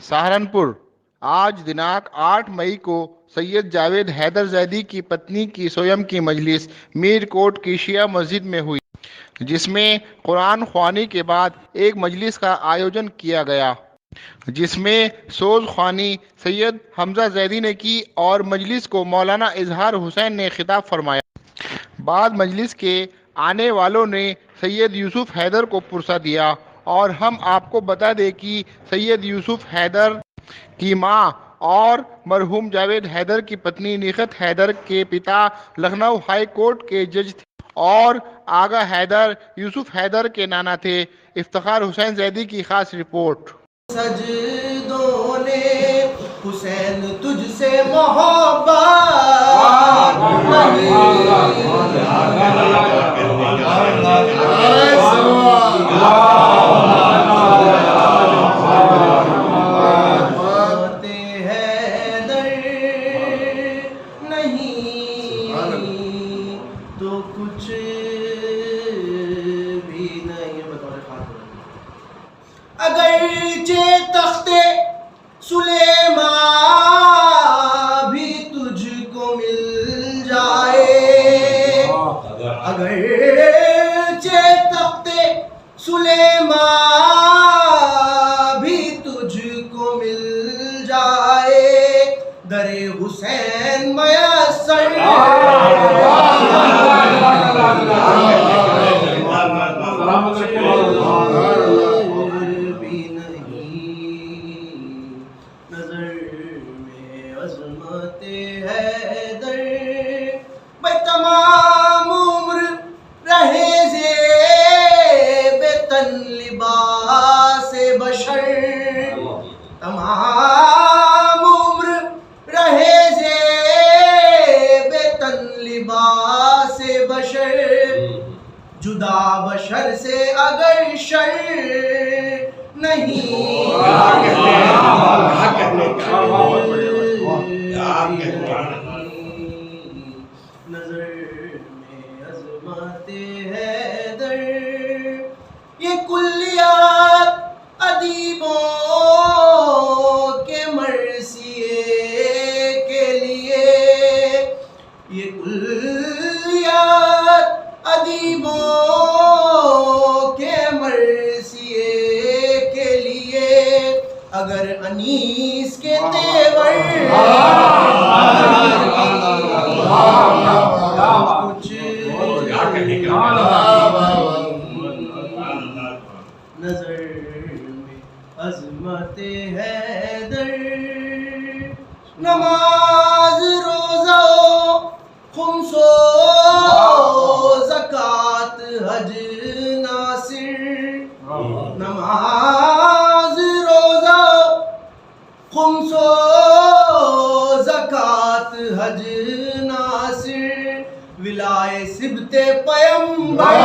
سہارنپور، آج دناک 8 مئی کو سید جاوید حیدر زیدی کی پتنی کی سویم کی مجلس میر کوٹ کی شیعہ مسجد میں ہوئی، جس میں قرآن خوانی کے بعد ایک مجلس کا آیوجن کیا گیا، جس میں سوز خوانی سید حمزہ زیدی نے کی اور مجلس کو مولانا اظہار حسین نے خطاب فرمایا۔ بعد مجلس کے آنے والوں نے سید یوسف حیدر کو پرسہ دیا، اور ہم آپ کو بتا دیں کہ سید یوسف حیدر کی ماں اور مرحوم جاوید حیدر کی پتنی نخت حیدر کے پتا لکھنؤ ہائی کورٹ کے جج تھے، اور آغا حیدر یوسف حیدر کے نانا تھے۔ افتخار حسین زیدی کی خاص رپورٹ۔ سجدوں نے حسین تجھ سے محبت تو کچھ بھی نہیں بطور خاتون، اگرچہ تخت سلیمان بھی تجھ کو مل جائے، اگرچہ تخت سلیمان بھی تجھ کو مل جائے، در حسین میسر بھی نہیں، نظر میں عظمت حیدر بھائی تمام عمر رہے زیب تن لباس بشر، تمام عمر رہے زیب تن لباس بشر، جدا بشر سے اگر شر نہیں، نظر میں عظمت حیدر، یہ کلیات ادیبوں کے مرثیے کے لیے، یہ کلیات ادیبوں کے مرثیے کے لیے، اگر انیس کے تیور کچھ نظر میں عظمت حیدر، نماز روزہ خمس و زکات حج ناصر، نماز روزہ خمس و زکات حج ناصر، ولائے سبت پیمبر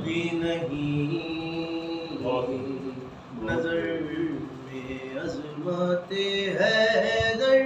بھی نہیں، نظر میں عظمت حیدر۔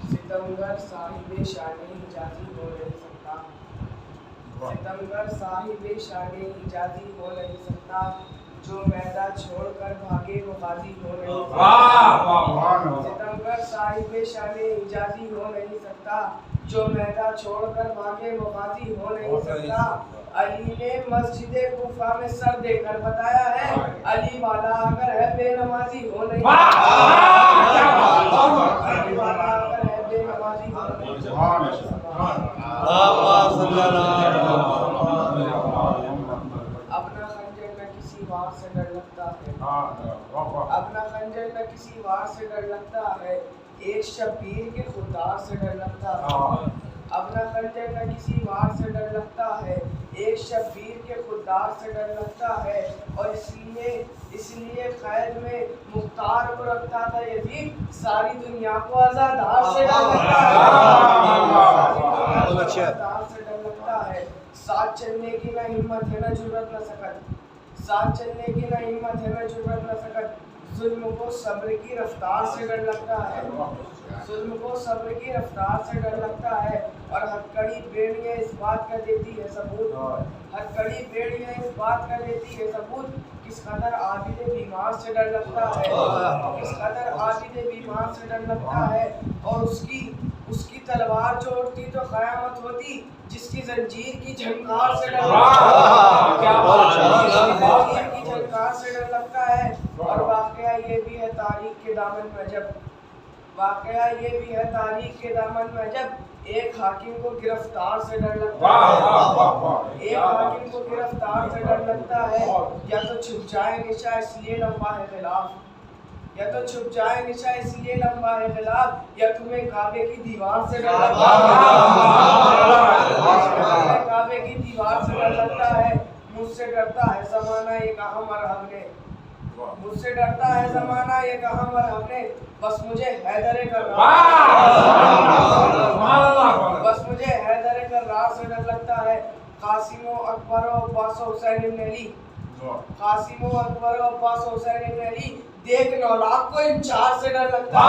ستمگر صاحب شان حجازی ہو نہیں سکتا، ستمگر صاحب شان حجازی ہو نہیں سکتا، جو میدان چھوڑ کر بھاگے وہ غازی ہو نہیں سکتا، ستمگر صاحب شان حجازی ہو نہیں سکتا، جو میدان چھوڑ کر بھاگے وہ غازی ہو نہیں سکتا۔ علی نے مسجد کوفہ میں سر دے کر بتایا ہے، علی والا اگر ہے بے نمازی ہو نہیں سکتا، علی والا اگر ہے بے نمازی ہو نہیں سکتا۔ اپنا خنجر نہ کسی وار سے ڈر لگتا ہے، اپنا خنجر نہ کسی وار سے ڈر لگتا ہے، ایک شبیر کے خوددار سے ڈر لگتا ہے، اب نہ خنجر نہ کسی وار سے ڈر لگتا ہے، ایک شبیر کے خوددار سے ڈر لگتا ہے، اور اس لیے قید میں مختار کو رکھتا تھا یزید، ساری دنیا کو آزادار سے ڈر لگتا ہے، ساتھ چلنے کی نہ ہمت ہے نہ جرأت نہ سکت، ساتھ چلنے کی نہ ہمت ہے نہ جرأت نہ سکت، ظلم کو صبر کی رفتار سے ڈر لگتا ہے، ظلم کو صبر کی رفتار سے ڈر لگتا ہے، اور ہتھکڑی بیڑیاں اس بات کا دیتی ہے ثبوت، ہتھکڑی بیڑیاں اس بات کا دیتی ہے ثبوت، کس قدر عابد بیمار سے ڈر لگتا ہے، کس قدر عابد بیمار سے ڈر لگتا ہے، اور اس کی تلوار جو اٹھتی تو قیامت ہوتی، جس کی زنجیر کی جھنکار سے ڈر لگتا ہے، اور واقعہ یہ بھی ہے تاریخ کے دامن میں جب، واقعہ یہ بھی ہے تاریخ کے دامن میں جب ایک حاکم کو گرفتار سے ڈر لگتا ہے، ایک حاکم کو گرفتار سے ڈر لگتا ہے، یا تو چھپ جائے نشا اس لیے لمبا ہے خلاف، یا تو چھپ جائے نشا اس لیے لمبا ہے خلاف، یا تمہیں کعبے کی دیوار سے ڈر لگتا ہے، کعبے کی دیوار سے ڈر لگتا ہے، مجھ سے ڈرتا ہے زمانہ یہ کہاں مرحب نے، مجھ سے ڈرتا ہے زمانہ یہ کہاں مرحب نے، بس مجھے حیدر کرار سے ڈر لگتا ہے، قاسم و اکبر و عباس و حسین ابن علی، قاسم و اکبر و عباس و حسین ابن علی، دیکھ نولاک کو ان چار سے ڈر لگتا ہے،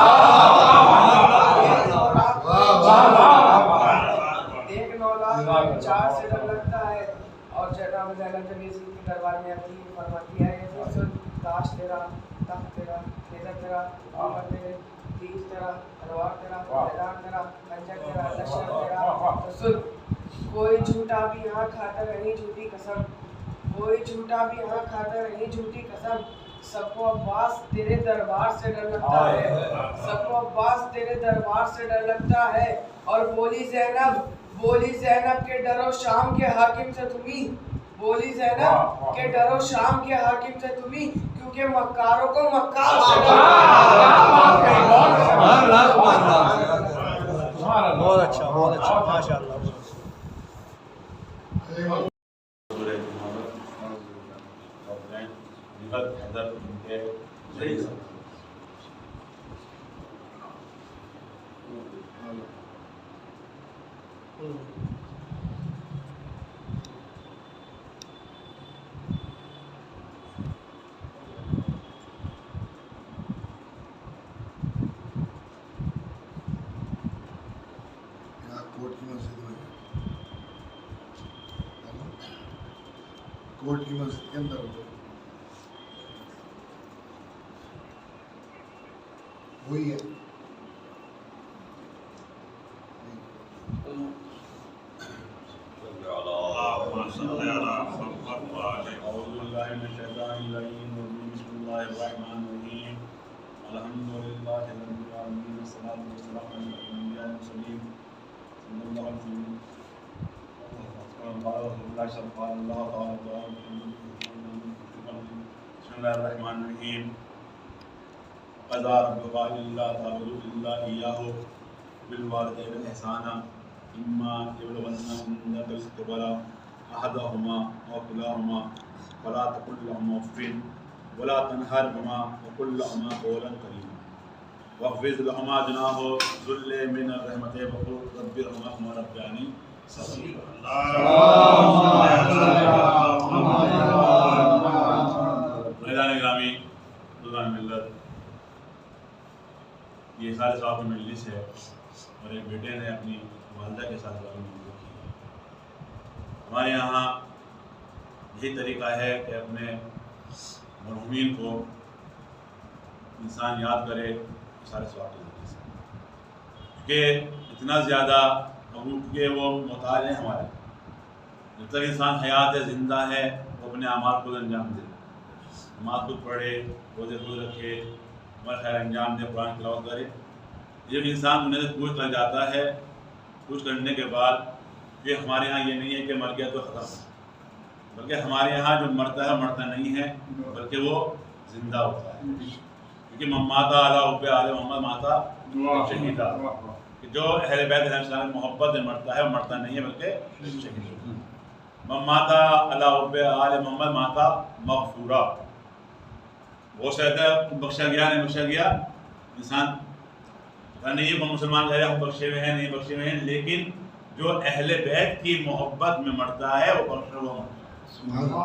دیکھ نولاک کو ان چار سے ڈر لگتا ہے، اور جناب زینب جب یزید کے دربار میں آتی ہے فرماتی ہے یزید سن، تاج تیرا، تخت تیرا، حیدر تیرا، عمر تیرے، تیز تیرا، تلوار تیرا، میدان تیرا، خنجر تیرا، لشکر تیرا، تو سن، کوئی جھوٹا بھی یہاں کھاتا نہیں جھوٹی قسم، کوئی جھوٹا بھی یہاں کھاتا نہیں جھوٹی قسم، سب کو عباس تیرے دربار سے ڈر لگتا ہے، سب کو عباس تیرے دربار سے ڈر لگتا ہے، اور بولی زینب کے ڈرو شام کے حاکم سے تمہیں، بولی زینب کے ڈرو شام کے حاکم سے تمہیں، کیونکہ مکاروں کو مکار سے ڈر لگتا ہے۔ بہت اچھا ماشاء اللہ۔ کوٹ کی مسجد کے اندر وہی ہے۔ قضا ربک الا تعبدوا الا اياه بالوالدين احسانا اما يبلغن عندك الكبر احدهما او كلاهما فلا تقل لهما اف ولا تنهرهما وقل لهما قولا كريما واخفض لهما جناح الذل من الرحمة وقل رب ارحمهما كما ربياني صغيرا۔ میدان گرامی، بزرگان ملت، یہ سارے صاحب کی مجلس ہے، اور ایک بیٹے نے اپنی والدہ کے ساتھ کی۔ ہمارے یہاں یہی طریقہ ہے کہ اپنے مرحومین کو انسان یاد کرے سارے صاحب کی ذریعے سے، کیونکہ اتنا زیادہ کہ وہ محتاج ہیں ہمارے، جب تک انسان حیات ہے، زندہ ہے، وہ اپنے اعمال کو انجام دے، نماز خود پڑھے، روزے خود رکھے، عمل خیر انجام دے، قرآن تلاوت کرے۔ جب انسان دنیا سے کوچ کر جاتا ہے، کوچ کرنے کے بعد پھر ہمارے یہاں یہ نہیں ہے کہ مر گیا تو ختم، بلکہ ہمارے یہاں جو مرتا ہے مرتا نہیں ہے، بلکہ وہ زندہ ہوتا ہے۔ کہ من ماتا علی حب آل محمد ماتا شہیدا، کہ جو اہل بیت علیہ السلام کی محبت میں مرتا ہے وہ مرتا نہیں ہے بلکہ شہید ہوتا ہے۔ من ماتا علی حب آل محمد ماتا مغفورا، وہ شاید بخشا گیا نہیں بخشا گیا، انسان پتہ نہیں ہے وہ مسلمان کہہ رہے ہم بخشے ہوئے ہیں نہیں بخشے ہوئے ہیں، لیکن جو اہل بیت کی محبت میں مرتا ہے وہ بخشا ہوا مرتا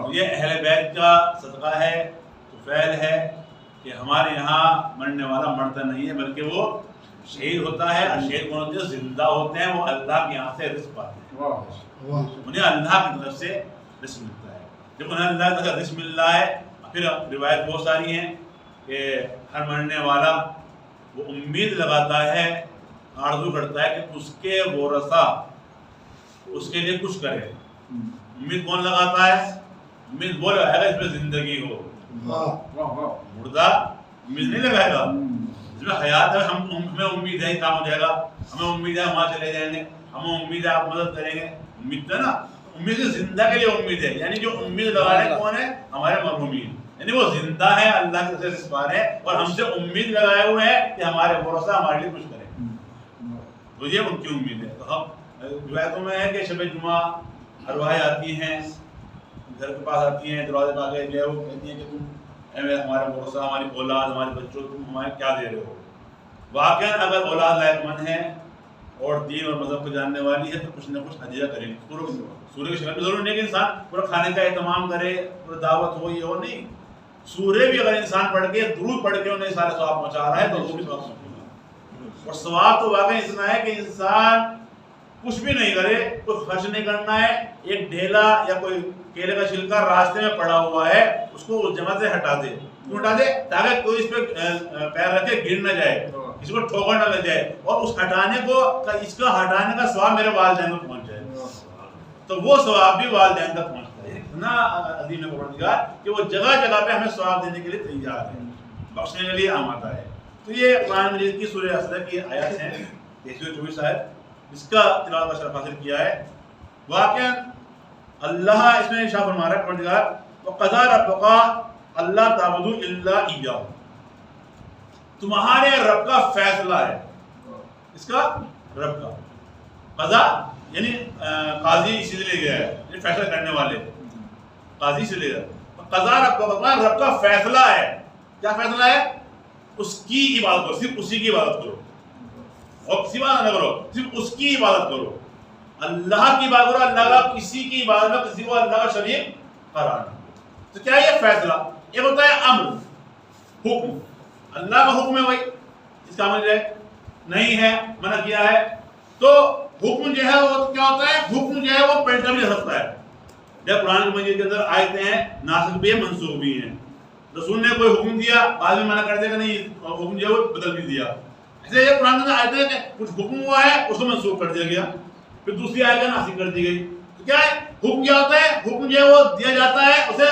ہے۔ یہ اہل بیت کا صدقہ ہے، طفیل ہے کہ ہمارے یہاں مرنے والا مرتا نہیں ہے بلکہ وہ شہید ہوتا ہے۔ اور شہید کون ہوتے ہیں؟ زندہ ہوتے ہیں، وہ اللہ کے یہاں سے رزق پاتے ہیں، انہیں اللہ کی طرف سے رزق ملتا ہے۔ جب انہیں اللہ کی طرف سے رزق مل رہا ہے، پھر روایت بہت ساری ہیں کہ ہر مرنے والا وہ امید لگاتا ہے، آرزو کرتا ہے کہ اس کے ورثہ اس کے لیے کچھ کرے۔ امید کون لگاتا ہے؟ امید وہ لگائے گا اس میں زندگی ہو، مردہ امید نہیں لگائے گا، اس میں حیات ہے۔ ہمیں امید ہے کام ہو جائے گا، ہمیں امید ہے وہاں چلے جائیں گے، ہمیں امید ہے آپ مدد کریں گے، امید ہے نا، امید زندہ کے لیے امید ہے۔ یعنی جو امید لگا رہے ہیں کون ہے؟ ہمارے مرحومین، یعنی وہ زندہ ہے، اللہ کی طرف سے رزق پا رہے ہیں اور ہم سے امید لگائے ہوئے ہیں کہ ہمارے ورثہ ہمارے لیے کچھ کریں، تو یہ ان کی امید ہے۔ تو ہم روایتوں میں ہے کہ شب جمعہ ارواحیں آتی ہیں، گھر کے پاس آتی ہیں، دروازے پہ آ کے وہ کہتی ہیں کہ تم ہمارے ورثہ، ہماری اولاد، ہمارے بچوں، تم ہمارے کیا دے رہے ہو؟ واقعاً اگر اولاد لائق مند ہے اور دین اور مذہب کو جاننے والی ہے تو کچھ نہ کچھ ہدیہ کرے گی۔ سورے کی شکل میں ضرور نہیں کہ انسان پورا کھانے کا اہتمام کرے، پورا دعوت ہو، یہ ہو نہیں، سورے بھی اگر انسان پڑھ کے درود پڑھ کے انہیں سارے ثواب پہنچا رہا ہے تو وہ بھی ثواب پہنچے گا۔ اور ثواب تو واقعی اتنا ہے کہ انسان کچھ بھی نہیں کرے، کوئی خرچ نہیں کرنا ہے، ایک ڈھیلا یا کوئی کیلے کا چھلکا راستے میں پڑا ہوا ہے اس کو اس جگہ سے ہٹا دے، کیوں ہٹا دے؟ تاکہ کوئی اس پہ پیر رکھے گر نہ جائے، کسی کو ٹھوکر نہ لگ جائے، اور اس ہٹانے کو، اس کا ہٹانے کا ثواب میرے والدین کو پہنچ جائے، تو وہ ثواب بھی والدین تک پہنچتا ہے۔ اتنا عظیم ہے پروردگار کہ وہ جگہ جگہ پہ ہمیں ثواب دینے کے لیے تیار ہے، بخشنے کے لیے آمادہ ہے۔ تو یہ قرآن مجید کی سورہ اسد کی آیات ہیں 23 اور 24 آیت، اس کا تلاوت کا شرف حاصل کیا ہے۔ واقعا اللہ اس میں ارشاد فرما رہا ہے پروردگار وَقَضَىٰ رَبُّكَ أَلَّا تَعْبُدُوا إِلَّا إِيَّاهُ، تمہارے رب کا فیصلہ ہے، اس کا رب کا قضا یعنی قاضی اسی لیے گیا ہے، یہ فیصلہ کرنے والے قاضی اسی لیے گیا۔ قضا رب کا فیصلہ ہے، کیا فیصلہ ہے؟ اس کی عبادت کرو، صرف اسی کی عبادت کرو، اور کسی بات نہ کرو، صرف اس کی عبادت کرو، اللہ کی عبادت کرو، اللہ کا کسی کی عبادت میں کسی کو اللہ کا شریک قرار نہیں۔ تو کیا یہ فیصلہ؟ یہ ہوتا ہے امر، حکم، اللہ کا حکم ہے بھائی اس کا عمل ہے، نہیں ہے، منع کیا ہے، تو حکم جو ہے وہ کیا ہوتا ہے؟ حکم جو ہے وہ پلٹا بھی جا سکتا ہے۔ جب قرآن مجید کے اندر آیتیں ہیں ناسخ بھی ہیں منسوخ بھی ہیں، رسول نے کوئی حکم دیا بعد میں منع کر دیا کہ نہیں حکم جو ہے وہ بدل بھی دیا، ایسے یہ قرآن کے اندر آیتیں ہیں کہ کچھ حکم ہوا ہے اس کو منسوخ کر دیا گیا، پھر دوسری آیت ناسخ کر دی گئی۔ تو کیا ہے حکم؟ کیا ہوتا ہے؟ حکم جو ہے وہ دیا جاتا ہے، اسے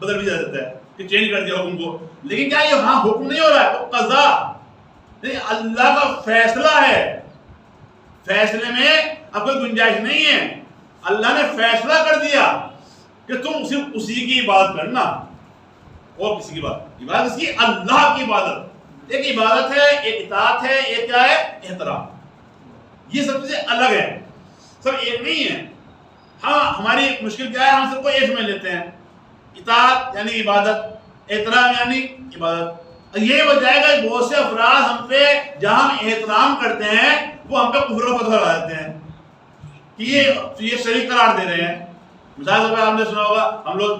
بدل بھی جا سکتا ہے کہ چینج کر دیا حکم کو، لیکن کیا یہ ہاں حکم نہیں ہو رہا ہے، وہ قضا نہیں، اللہ کا فیصلہ ہے، فیصلے میں اب کوئی گنجائش نہیں ہے، اللہ نے فیصلہ کر دیا کہ تم صرف اسی کی عبادت کرنا، اور کسی کی عبادت اس کی اللہ کی عبادت، ایک عبادت ہے، ایک اطاعت ہے، ایک کیا ہے؟ احترام، یہ سب چیزیں الگ ہیں، سب ایک نہیں ہے۔ ہاں ہماری مشکل کیا ہے؟ ہم سب کو ایک میں لیتے ہیں، اطاعت یعنی عبادت، احترام یعنی عبادت، یہ ہو جائے گا بہت سے افراد ہم پہ جہاں ہم احترام کرتے ہیں وہ ہم پہ کفر و فتویٰ لگا دیتے ہیں کہ یہ شریک قرار دے رہے ہیں۔ مثال طور پر آپ نے سنا ہوگا ہم لوگ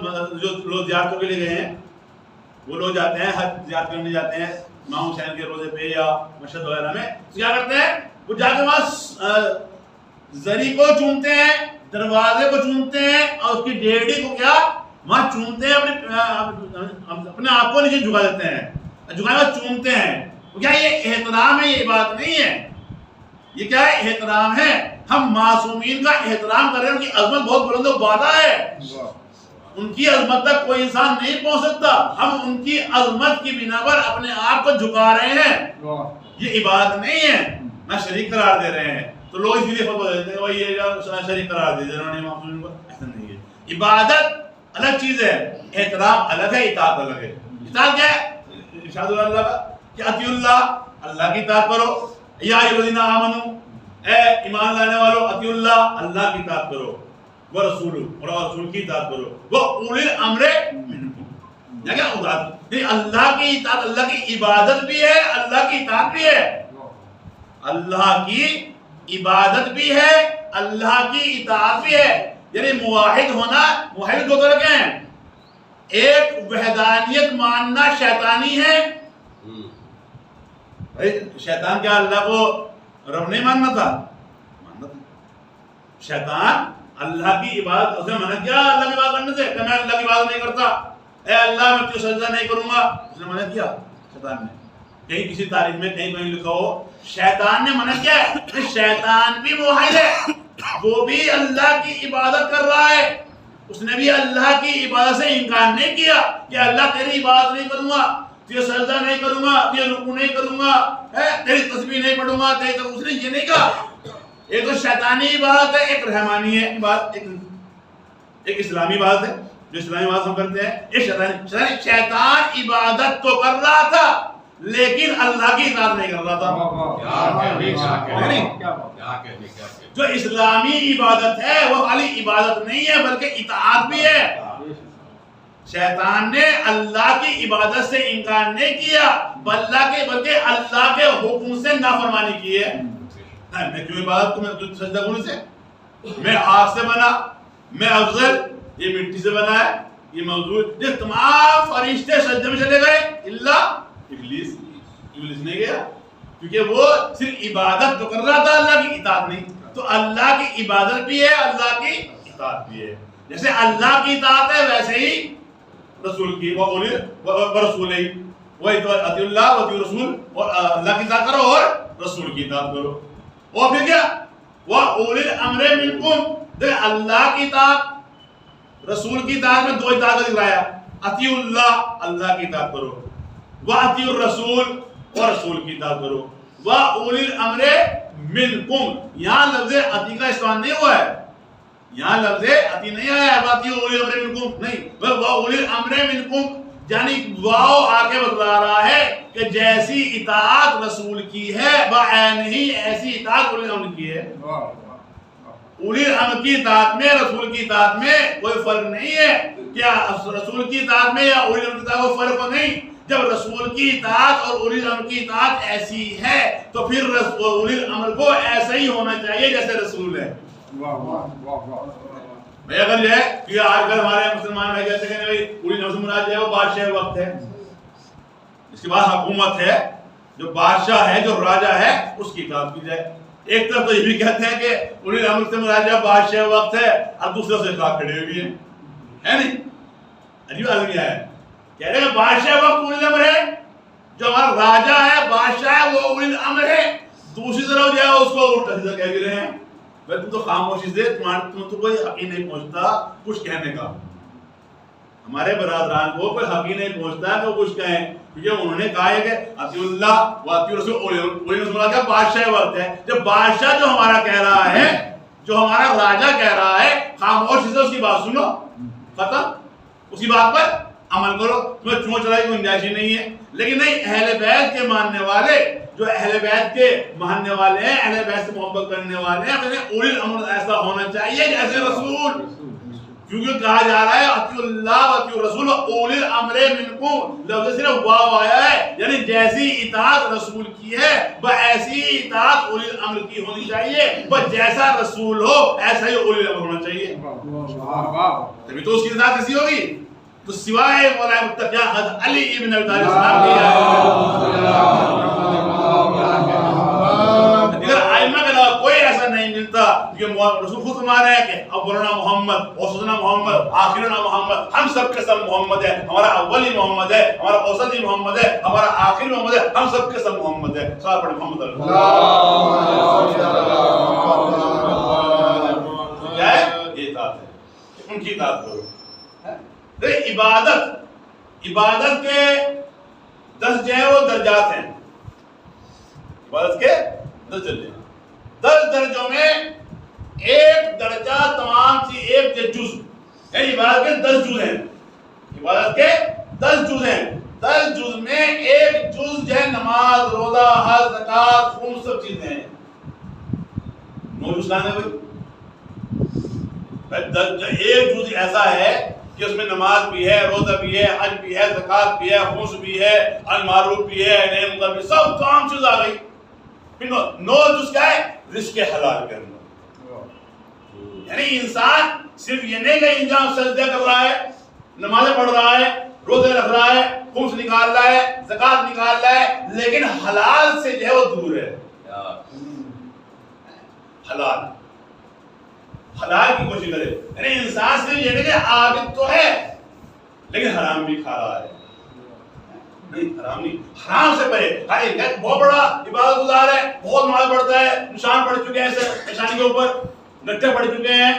جو لوگ زیارتوں کے لیے گئے ہیں، وہ لوگ جاتے ہیں حج زیارت کرنے جاتے ہیں امام حسین کے روزے پہ یا مشہد وغیرہ میں، کیا کرتے ہیں؟ وہ جا کے وہاں زری کو چومتے ہیں، دروازے کو چومتے ہیں، اور اس کی ڈیڑھی کو کیا وہاں چومتے ہیں، اپنے آپ کو نیچے جھکا دیتے ہیں، جھکا کر چومتے ہیں۔ کیا یہ احترام ہے؟ یہ بات نہیں ہے، یہ کیا ہے؟ احترام ہے۔ ہم معصومین کا احترام کر رہے ہیں، ان کی عظمت بہت بلند و بالا ہے، ان کی عظمت تک کوئی انسان نہیں پہنچ سکتا، ہم ان کی عظمت کی بنا پر اپنے آپ کو جھکا رہے ہیں، یہ عبادت نہیں ہے، نہ شریک قرار دے رہے ہیں۔ تو لوگ اسی لیے فتویٰ دیتے ہیں یہ شریک قرار دے انہوں نے معصومین کو، ایسا نہیں ہے۔ عبادت الگ چیز ہے، احترام الگ ہے، اطاعت الگ ہے۔ اطاعت کیا ہے؟ ارشاد اللہ کا کہ اطیع اللہ، اللہ کی اطاعت کرو، یا الذین آمنو، اے ایمان لانے والو، اطیع اللہ، اللہ کی اطاعت کرو، ورسول، اور رسول کی اطاعت کرو، واولی الامر منکم، کیا اطاعت، اللہ کی اطاعت، اللہ کی عبادت بھی ہے، اللہ کی اطاعت بھی ہے، اللہ کی عبادت بھی ہے، اللہ کی اطاعت بھی ہے. یعنی موحد ہونا، موحد دو طرح کے ہیں، ایک وحدانیت ماننا شیطانی ہے. شیطان کیا اللہ کو رب نہیں ماننا تھا؟ ماننا تھا. شیطان اللہ کی عبادت، اس نے منع کیا اللہ کی عبادت کرنے سے کہ میں اللہ کی عبادت نہیں کرتا، اے اللہ میں تجھے سجدہ نہیں کروں گا، اس نے منع کیا شیطان نے. کہیں کسی تاریخ میں کہیں لکھا ہو شیطان نے منع کیا ہے. شیطان بھی موحد ہے، وہ بھی اللہ کی عبادت کر رہا ہے، اس نے بھی اللہ کی عبادت سے انکار نہیں کیا کہ اللہ تیری عبادت نہیں کروں گا، تجھے سجدہ نہیں کروں گا، تجھے رکوع نہیں کروں گا، تیری تسبیح نہیں پڑھوں گا، اس نے یہ نہیں کہا. ایک تو شیطانی عبادت ہے، ایک رحمانی ہے عبادت، ایک اسلامی عبادت ہے جو اسلامی عبادت ہم کرتے ہیں. ایک شیطانی، شیطان عبادت تو کر رہا تھا لیکن اللہ کی اطاعت نہیں کر رہا تھا. جو اسلامی عبادت ہے وہ خالی عبادت نہیں ہے بلکہ اطاعت بھی ہے. شیطان نے اللہ کی عبادت سے انکار نہیں کیا بلکہ اللہ کے حکم سے نافرمانی کی ہے. میں کیوں عبادت کو میں سجدہ کرنے سے، میں آگ سے بنا، میں افضل، یہ مٹی سے بنا ہے، یہ موجود، یہ تمام فرشتے سجدے میں چلے گئے اللہ ابلیس نہیں گیا، کیونکہ وہ صرف عبادت تو کر رہا تھا، اللہ کی اطاعت نہیں. تو اللہ کی عبادت بھی ہے، اللہ کی اطاعت بھی ہے. جیسے اللہ کی اطاعت ہے ویسے ہی رسول کی، رسول ہی وہی تو اطیع اللہ و اطیع رسول، اور اللہ کی اطاعت کرو اور رسول کی اطاعت کرو. اور پھر کیا وَأُولِي الْأَمْرِ مِنْكُمْ، دیکھ اللہ کی اطاعت رسول کی اطاعت میں دو اطاعت دکھایا. اطیع اللہ، اللہ کی اطاعت کرو، وَأَطِيعُ الرَّسُولِ، اور رسول کی اطاعت کرو. وَأُولِي الْأَمْرِ مِنْكُمْ، یہاں لفظ اطیع کا استعمال نہیں ہوا ہے، یہاں لفظ اطیع نہیں آیا ہے وَأَطِيعُ أُولِي الْأَمْرِ مِنْكُمْ نہیں، وَأُولِي الْأَمْرِ مِنْكُمْ، یعنی واو آ کے بتلا رہا ہے کہ جیسی اطاعت رسول کی ہے بعین ہی ایسی اطاعت اولی الامر کی ہے. اولی الامر کی اطاعت میں رسول کی اطاعت میں کوئی فرق نہیں ہے. کیا رسول کی اطاعت میں یا اولی الامر کی اطاعت میں فرق نہیں؟ جب رسول کی اطاعت اور اولی الامر کی اطاعت ایسی ہے تو پھر اولی الامر کو ایسا ہی ہونا چاہیے جیسے رسول ہے. بھائی اگر جو ہے کہ آج کل ہمارے مسلمان بھائی کہتے ہیں کہ بھائی اولی الامر سے مراد جو ہے وہ بادشاہ وقت ہے، اس کے بعد حکومت ہے، جو بادشاہ ہے جو راجہ ہے اس کی اطاعت کی جائے. ایک طرف تو یہ بھی کہتے ہیں کہ اولی الامر سے مراد جو بادشاہ وقت ہے، اور دوسرے سے خلاف کھڑے ہوئے ہیں، ہے نہیں؟ عجیب آدمی ہے، کہہ رہے ہیں بادشاہ وقت اولی الامر ہے، جو ہمارا راجہ ہے بادشاہ ہے وہ اولی الامر ہے. دوسری طرف جو ہے اس کو الٹا سیدھا کہہ بھی رہے ہیں. تم تو خاموشی سے تم تو کوئی حق ہی نہیں پہنچتا کچھ کہنے کا. ہمارے برادران کو کوئی حق ہی نہیں پہنچتا کہ وہ کچھ کہیں، کیونکہ انہوں نے کہا ہے کہ اطیع اللہ و اطیع رسول، اولی الامر کا بادشاہ وقت ہے. جب بادشاہ جو ہمارا کہہ رہا ہے، جو ہمارا راجہ کہہ رہا ہے، خاموشی سے اس کی بات سنو، ختم، اسی بات پر عمل کرو. تمہیں چون چلائی کوئی گنجائش ہی نہیں ہے. لیکن نہیں، اہل بیت کے ماننے والے، جو اہل بیت کے ماننے والے ہیں، اہل بیت سے محبت کرنے والے ہیں، اولی الامر ایسا ہونا چاہیے جیسے رسول. کیونکہ کہا جا رہا ہے اطیع اللہ و اطیع الرسول و اولی الامر منکم، لفظ صرف واو آیا ہے، یعنی جیسی اطاعت رسول کی ہے وہ ایسی اطاعت اولی الامر کی ہونی چاہیے. بس جیسا رسول ہو ایسا ہی اولی الامر ہونا چاہیے. تبھی تو اس کی اطاعت کیسی ہوگی؟ تو سوائے مولا متقی حضرت علی ابن ابی طالب السلام دیگر ائمہ کے علاوہ کوئی ایسا نہیں ملتا. کیونکہ رسول خود فرما رہے ہیں کہ اولنا محمد، اوسطنا محمد، آخرنا محمد، ہم سب کے سب محمد ہے. ہمارا اول ہی محمد ہے، ہمارا اوسط ہی محمد ہے، ہمارا آخر محمد ہے، ہم سب کے سب محمد ہے. سارے پڑھیں محمد کیا ہے؟ یہ اطاعت ہے، ان کی اطاعت کرو. عبادت کے 10 جو ہیں وہ درجات ہیں. عبادت کے 10 درجے ہیں. 10 درجوں میں ایک درجہ تمام سی ایک جز ہے. عبادت کے 10 جز ہیں. عبادت کے 10 جز ہیں. 10 جز میں ایک جز جو ہے نماز، روزہ، حج، زکات، خون، سب چیزیں ہیں. 9 جز کہاں ہے بھائی؟ ایک جز ایسا ہے کہ اس میں نماز بھی ہے، روزہ بھی ہے، حج بھی ہے، زکات بھی ہے، خمس بھی ہے، المعروف بھی ہے، نہی منکر بھی، سب تمام چیز آ گئی. پھر 9 جز کیا ہے؟ رزق حلال کرنا. یعنی انسان صرف یہ نہیں کہ انجام سجدہ کر رہا ہے، نمازیں پڑھ رہا ہے، روزے رکھ رہا ہے، خمس نکال رہا ہے، زکات نکال رہا ہے، لیکن حلال سے جو ہے وہ دور ہے. حلال کی کوشش کرے. یعنی انسان صرف یہ نہیں کہ عابد تو ہے لیکن حرام بھی کھا رہا ہے. نہیں، حرام نہیں، حرام سے پرہیز. بہت بڑا عبادت گزار ہے، بہت نماز پڑھتا ہے، نشان پڑھ چکے ہیں نشانی کے اوپر، گٹھے پڑھ چکے ہیں،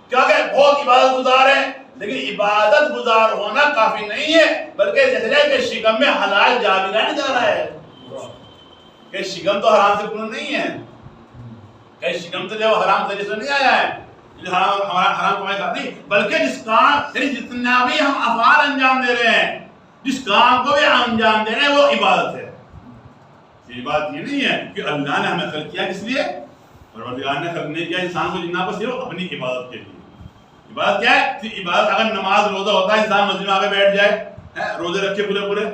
کیا کہ بہت عبادت گزار ہے، لیکن عبادت گزار ہونا کافی نہیں ہے، بلکہ جیسے کہ شکم میں حلال جا بھی نہیں جا رہا ہے. کہ شکم تو حرام سے پورن نہیں ہے، کہ شکم تو جو حرام طریقے سے نہیں آیا ہے، حرام کمائی کا نہیں، بلکہ جس کام، یعنی جتنا بھی ہم افعال انجام دے رہے ہیں، جس کام کو بھی انجام دے رہے ہیں، وہ عبادت ہے. یہ بات یہ نہیں ہے کہ اللہ نے ہمیں خلق کیا کس لیے؟ پروردگار نے خلق نہیں کیا انسان کو جنہ کو صرف اپنی عبادت کے لیے. عبادت کیا ہے؟ عبادت اگر نماز روزہ ہوتا ہے، انسان مسجد میں آ کے بیٹھ جائے، روزے رکھے پورے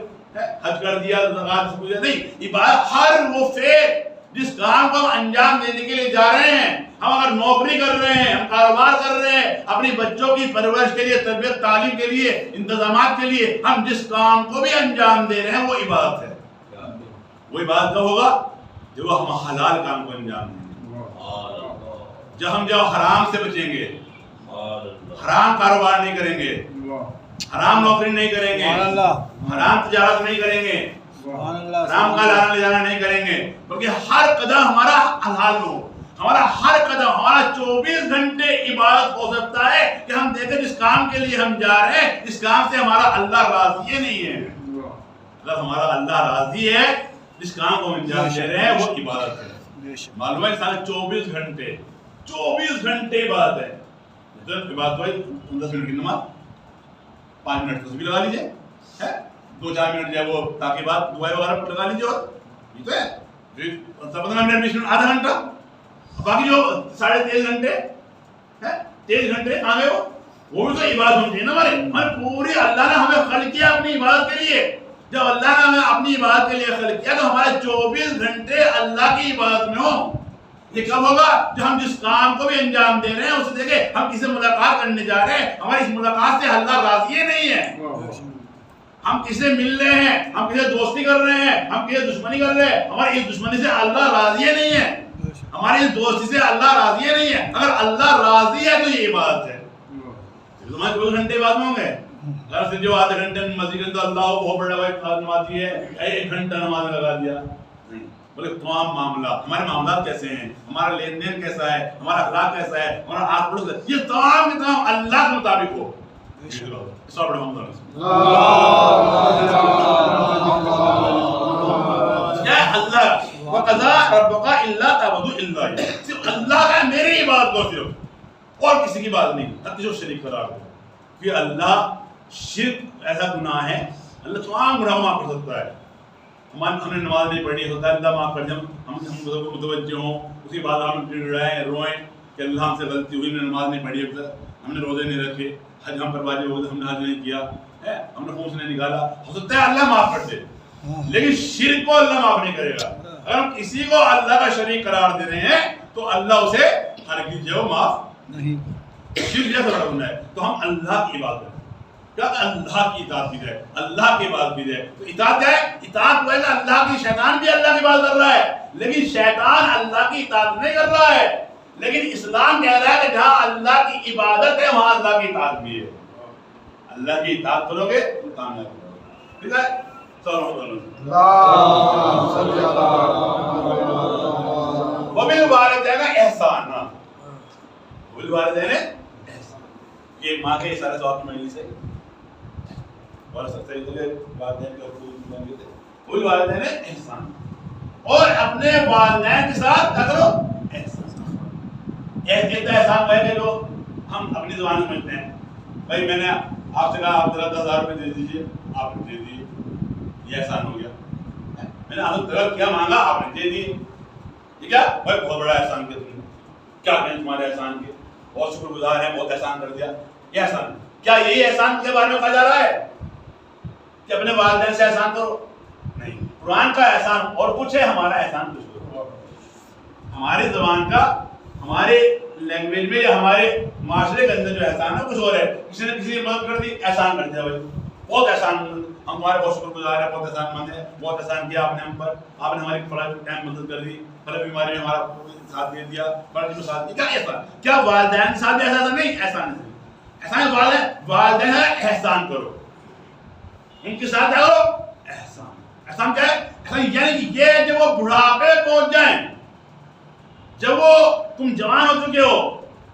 حج کر دیا، زکات سے پوچھا نہیں. عبادت ہر وہ فعل جس کام کو ہم انجام دینے کے لیے جا رہے ہیں، ہم اگر نوکری کر رہے ہیں، ہم کاروبار کر رہے ہیں، اپنی بچوں کی پرورش کے لیے، تربیت تعلیم کے لیے، انتظامات کے لیے ہم جس کام کو بھی انجام دے رہے ہیں وہ عبادت ہے. وہ عبادت کب ہوگا؟ جب ہم حلال کام کو انجام دیں گے، جب ہم حرام سے بچیں گے، حرام کاروبار نہیں کریں گے، حرام نوکری نہیں کریں گے، حرام تجارت نہیں کریں گے، حرام کا لانا لے جانا نہیں کریں گے، بلکہ ہر قدم ہمارا حلال ہو. ہمارا ہر قدم، ہمارا 24 گھنٹے عبادت ہو سکتا ہے کہ ہم دیکھیں جس کام کے لیے ہم جا رہے ہیں، اس کام سے ہمارا اللہ راضی نہیں ہے. اگر ہمارا اللہ راضی ہے، جس کام کو ہم انجام دے رہے ہیں وہ عبادت ہے. معلوم ہے سارے 24 گھنٹے عبادت ہے. عبادت ہوئی 10 منٹ کی نماز، 5 منٹ تسبیح لگا لیجیے، 2-4 منٹ جو ہے وہ تاکہ بات دعائیں وغیرہ پر لگا لیجیے، اور یہ تو ہے 15 منٹ 20 منٹ آدھا گھنٹہ، باقی جو 23.5 گھنٹے 23 گھنٹے کہاں گئے وہ بھی تو عبادت ہونی چاہیے نا. ہمیں پوری اللہ نے ہمیں خلق کیا اپنی عبادت کے لیے. جب اللہ نے ہمیں اپنی عبادت کے لیے خلق کیا تو ہمارے 24 گھنٹے اللہ کی عبادت میں ہوں. یہ کب ہوگا؟ جب ہم جس کام کو بھی انجام دے رہے ہیں اسے دیکھیں، ہم کسی سے ملاقات کرنے جا رہے ہیں، ہماری اس ملاقات سے اللہ راضی نہیں ہے. ہم کسی سے مل رہے ہیں، ہم کسی سے دوستی کر رہے ہیں، ہم کسی سے دشمنی کر رہے ہیں، ہماری اس دشمنی سے اللہ راضی نہیں ہے، ہماری اس دوستی سے اللہ راضی نہیں ہے. اگر اللہ راضی ہے تو یہ عبادت ہے. تمہارے 2 گھنٹے بعد میں ہوں گے، اگر پھر جو آدھے گھنٹے مسجد کے اندر اللہ بہت بڑا بھائی نمازی ہے، 1 گھنٹہ نماز لگا دیا. بولے تمام معاملات، ہمارے معاملات کیسے ہیں، ہمارا لین دین کیسا ہے، ہمارا اخلاق کیسا ہے، ہمارا آس پڑوس، یہ تمام کے تمام اللہ کے مطابق ہو. اللہ وَقَضَىٰ رَبُّكَ أَلَّا تَعْبُدُوا إِلَّا إِيَّاهُ، صرف اللہ کا میری عبادت کو، صرف اور کسی کی بات نہیں، ہر کسی کو شریک قرار دو. کہ اللہ شرک ایسا گناہ ہے، اللہ تمام گناہ معاف کر سکتا ہے. ہم نے نماز نہیں پڑھی ہوتا ہے، اللہ معاف کر دے. ہم متوجہ ہوں، اسی بات ہم ڈرائیں روئیں کہ اللہ ہم سے غلطی ہوئی، ہم نے نماز نہیں پڑھی ہوتا، ہم نے روزے نہیں رکھے، حج ہم پر واجب ہو گئے، ہم نے حج نہیں کیا، ہم نے خون نہیں نکالا. ہو سکتا ہے اللہ معاف کر دے، لیکن شرک کو اللہ معاف نہیں کرے گا. اگر ہم کسی کو اللہ کا شریک قرار دے رہے ہیں تو اللہ اسے ہرگز جو معاف نہیں. شرک جیسا بڑا گناہ ہے. تو ہم اللہ کی عبادت کیا کہ اللہ کی اطاعت کی جائے، اللہ کی عبادت کی جائے. تو اطاعت کیا ہے؟ اطاعت وہ ہے کہ اللہ کی، شیطان بھی اللہ کی عبادت کر رہا ہے لیکن شیطان اللہ کی اطاعت نہیں کر رہا ہے. لیکن اسلام کہہ رہا ہے کہ جہاں اللہ کی عبادت ہے وہاں اللہ کی اطاعت بھی ہے. اللہ کی اطاعت کرو گے تو کامیاب ہوگے. ٹھیک ہے؟ وبالوالدین احسانا، وبالوالدین احسانا، یہ ماں کے اشارے سے آپ کی مجلس ہے اور سب سے والدین کے حقوق تھے. وبالوالدین احسانا، اور اپنے والدین کے ساتھ کیا کرو؟ احسان. ایک احسان ہے کہ جو ہم اپنی زبان میں سمجھتے ہیں، بھائی میں نے آپ سے کہا آپ ذرا 10,000 روپے دے دیجیے، آپ نے دے دی، یہ احسان ہو گیا. میں نے آپ سے طلب کیا، مانگا، آپ نے دے دی، یہ کیا بھائی بہت بڑا احسان کیا تم نے، کیا کہیں تمہارے احسان کے، بہت شکر گزار ہے، بہت احسان کر دیا. یہ احسان کیا یہی احسان کے بارے میں کہا جا رہا ہے کہ اپنے والدین سے احسان کرو؟ نہیں، قرآن کا احسان اور کچھ ہے، ہمارا احسان کچھ اور. ہماری زبان کا، ہمارے لینگویج میں یا ہمارے معاشرے کے اندر جو احسان ہے کچھ اور ہے. کسی نے کسی کی مدد کر دی، احسان کر دیا بھائی، بہت احسان، ہم تمہارے بہت شکر گزار ہیں، بہت احسان مند ہیں، بہت احسان کیا آپ نے ہم پر، آپ نے ہماری فلاں ٹائم مدد کر دی، فلاں بیماری میں ہمارا ساتھ دے دیا، فلاں چیز میں ساتھ دیا. کیا احسان؟ کیا والدین کے ساتھ بھی احسان؟ نہیں، احسان نہیں. احسان والدین ہے، احسان کرو ان کے ساتھ، کرو احسان. احسان کیا ہے؟ احسان یعنی کہ یہ جب وہ بڑھاپے پہنچ جائیں، جب وہ تم جوان ہو چکے ہو،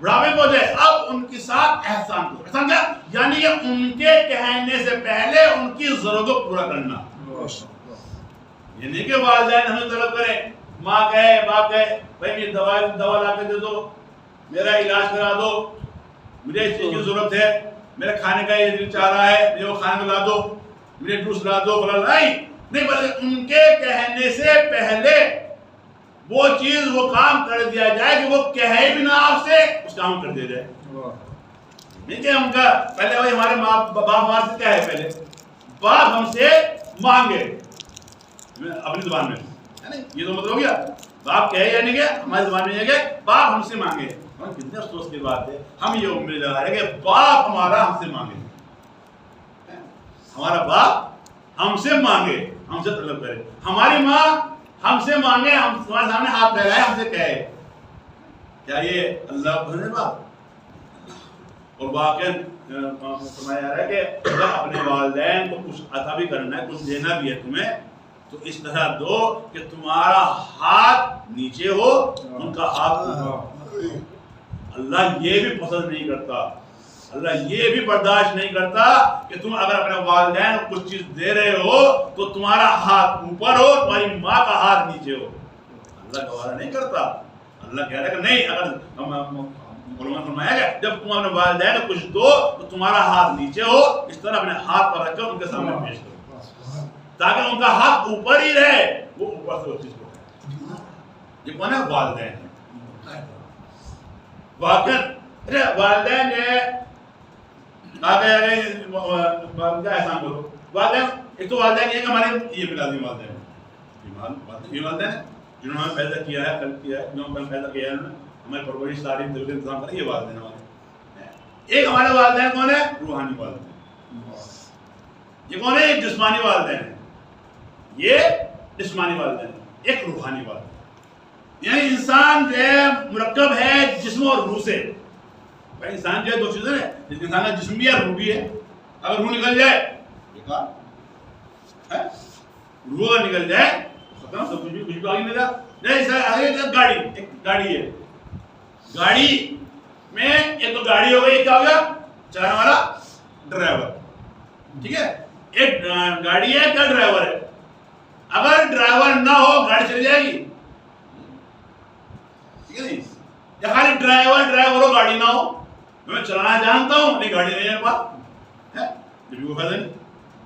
بڑھاپے پہنچ جائے، اب ان کے ساتھ احسان کرو. احسان کیا؟ یعنی کہ ان کے کہنے سے پہلے ان کی ضرورت کو پورا کرنا. یہ نہیں کہ والدین ہمیں طلب کریں، ماں کہے، باپ کہے بھائی مجھے دوا لا کے دے دو، میرا علاج کرا دو، مجھے اس چیز کی ضرورت ہے، میرے کھانے کا یہ دل چاہ رہا ہے، مجھے وہ کھانے کو لا دو، مجھے جوس لا دو، فلاں. نہیں بلکہ ان کے کہنے سے پہلے وہ چیز، وہ کام کر دیا جائے کہ وہ کہے بھی نہ آپ سے، اس کام کر دیا جائے. نہیں کہ ہم کا پہلے وہی ہمارے باپ ہمارے سے کیا ہے، پہلے باپ ہم سے مانگے اپنی زبان میں، یہ تو مطلب ہو گیا باپ کہے، یعنی کہ ہماری زبان میں یہ کہ باپ ہم سے مانگے. کتنے افسوس کی بات ہے، ہم یہ امید لگا رہے ہیں کہ باپ ہمارا ہم سے مانگے، ہمارا باپ ہم سے مانگے، ہم سے طلب کرے، ہماری ماں ہم سے مانگے، ہم تمہارے سامنے ہاتھ پھیلائے، ہم سے کہے. کیا یہ اللہ پسند ہے بات؟ اور واقعاً فرمایا جا رہا ہے کہ اگر اپنے والدین کو کچھ عطا بھی کرنا ہے، کچھ دینا بھی ہے تمہیں، تو اس طرح دو کہ تمہارا ہاتھ نیچے ہو، ان کا ہاتھ اوپر. اللہ یہ بھی پسند نہیں کرتا، اللہ یہ بھی برداشت نہیں کرتا کہ تم اگر اپنے والدین کو کچھ چیز دے رہے ہو تو تمہارا ہاتھ اوپر ہو، تمہاری ماں کا ہاتھ نیچے ہو. اللہ گوارا نہیں کرتا. اللہ کہہ رہا ہے کہ نہیں، اگر علماء نے فرمایا کہ جب تم اپنے والدین کو کچھ دو تو تمہارا ہاتھ نیچے ہو، اس طرح اپنے ہاتھ پر رکھ کر ان کے سامنے پیش کرو تاکہ ان کا ہاتھ اوپر ہی رہے، وہ اوپر سے وہ چیز کو. یہ کون ہے؟ والدین. والدین جو ہے کا احسان کرو. والدین ایک تو والدین یہ کہ ہمارے یہ پلا دی والدین، یہ والدین ہے جنہوں نے ہمیں پیدا کیا ہے، خلق کیا ہے، جنہوں نے پیدا کیا ہے، ہماری پرورش تعلیم دل کے انتظام کرے، یہ والدین ہمارے. ایک ہمارے والدین کون ہے؟ روحانی والدین. یہ کون ہے؟ ایک جسمانی والدین ہے، یہ جسمانی والدین ہے، ایک روحانی والدین. یعنی انسان جو ہے مرکب ہے جسم اور روح سے. بھائی انسان جو ہے دو چیزیں ہیں، انسان کا جسم بھی ہے، روح بھی ہے. اگر روح نکل جائے بیکار ہے، روح اگر نکل جائے ختم، سب کچھ بھی باقی نہیں رہا. گاڑی، ایک گاڑی ہے، گاڑی میں ایک تو گاڑی ہو گئی، کیا ہو گیا؟ چلانے والا ڈرائیور. ٹھیک ہے، ایک گاڑی ہے، کیا ڈرائیور ہے. اگر ڈرائیور نہ ہو گاڑی چل جائے گی؟ ٹھیک ہے نہیں. یا خالی ڈرائیور ہو گاڑی نہ ہو، میں چلانا جانتا ہوں نہیں گاڑی نہیں ہے میرے پاس، ہے یہ بھی کوئی فائدہ نہیں.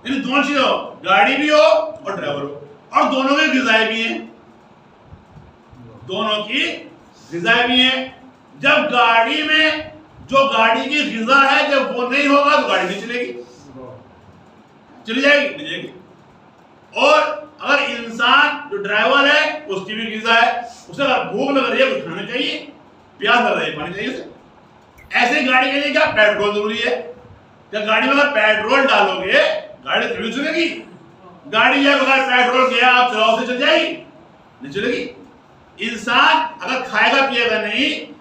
یعنی دونوں چیزیں ہو، گاڑی بھی ہو اور ڈرائیور ہو، اور دونوں کی غذائیں بھی ہیں، دونوں کی غذائیں بھی ہیں. جب گاڑی میں جو گاڑی کی غذا ہے جب وہ نہیں ہوگا تو گاڑی نہیں چلے گی، چلی جائے گی نہیں جائے گی. اور اگر انسان جو ڈرائیور ہے اس کی بھی غذا ہے، اسے اگر بھوک لگ رہی ہے کچھ کھانا چاہیے، پیاس لگ رہی ہے پانی چاہیے اسے. ایسے گاڑی کے لیے کیا پیٹرول ضروری ہے. کیا گاڑی میں اگر پیٹرول ڈالو گے گاڑی تھوڑی چلے گی. گاڑی جو بغیر پیٹرول کے آپ چلاؤ سے چل جائے گی؟ نہیں چلے گی. انسان اگر کھائے گا پیے گا نہیں